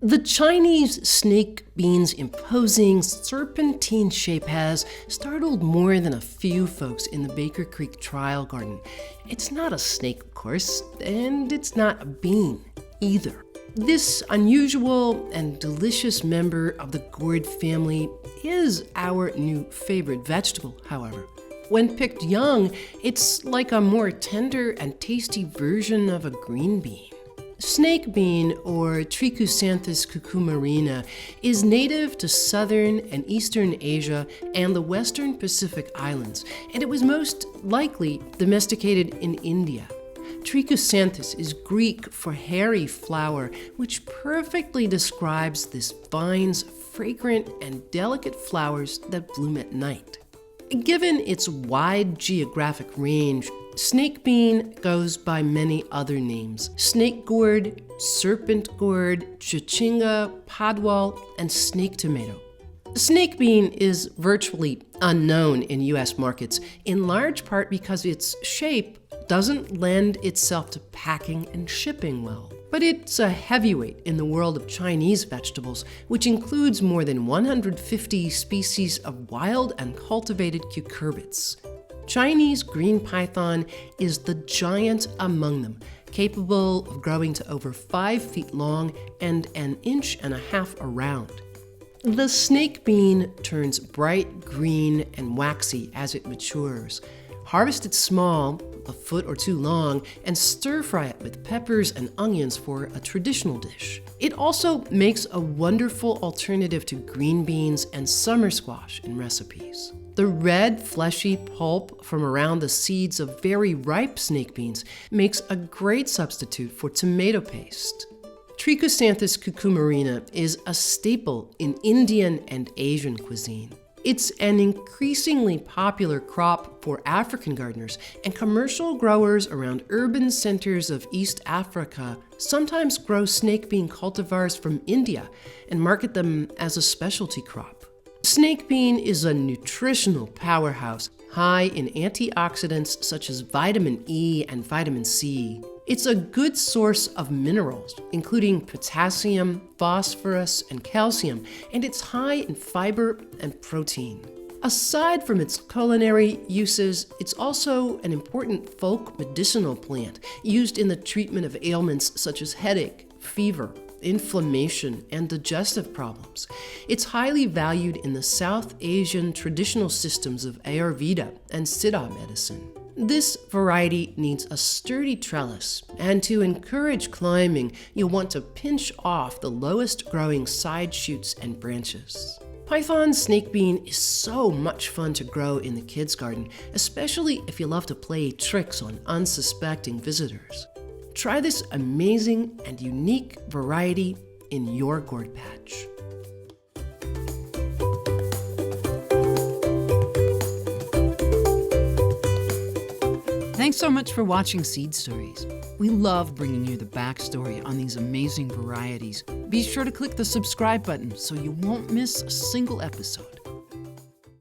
The Chinese snake bean's imposing serpentine shape has startled more than a few folks in the Baker Creek Trial Garden. It's not a snake, of course, and it's not a bean either. This unusual and delicious member of the gourd family is our new favorite vegetable, however. When picked young, it's like a more tender and tasty version of a green bean. Snake bean, or Trichusanthus cucumarina, is native to southern and eastern Asia and the western Pacific Islands, and it was most likely domesticated in India. Trichusanthus is Greek for hairy flower, which perfectly describes this vine's fragrant and delicate flowers that bloom at night. Given its wide geographic range, snake bean goes by many other names: snake gourd, serpent gourd, chichinga, padwal, and snake tomato. Snake bean is virtually unknown in U.S. markets, in large part because its shape doesn't lend itself to packing and shipping well. But it's a heavyweight in the world of Chinese vegetables, which includes more than 150 species of wild and cultivated cucurbits. Chinese green python is the giant among them, capable of growing to over 5 feet long and 1.5 inches around. The snake bean turns bright green and waxy as it matures. Harvest it small, a foot or two long, and stir-fry it with peppers and onions for a traditional dish. It also makes a wonderful alternative to green beans and summer squash in recipes. The red, fleshy pulp from around the seeds of very ripe snake beans makes a great substitute for tomato paste. Trichusanthus cucumarina is a staple in Indian and Asian cuisine. It's an increasingly popular crop for African gardeners, and commercial growers around urban centers of East Africa sometimes grow snake bean cultivars from India and market them as a specialty crop. Snake bean is a nutritional powerhouse, high in antioxidants such as vitamin E and vitamin C. It's a good source of minerals, including potassium, phosphorus, and calcium, and it's high in fiber and protein. Aside from its culinary uses, it's also an important folk medicinal plant used in the treatment of ailments such as headache, fever, inflammation, and digestive problems. It's highly valued in the South Asian traditional systems of Ayurveda and Siddha medicine. This variety needs a sturdy trellis, and to encourage climbing, you'll want to pinch off the lowest growing side shoots and branches. Python snake bean is so much fun to grow in the kids' garden, especially if you love to play tricks on unsuspecting visitors. Try this amazing and unique variety in your gourd patch. Thanks so much for watching Seed Stories. We love bringing you the backstory on these amazing varieties. Be sure to click the subscribe button so you won't miss a single episode.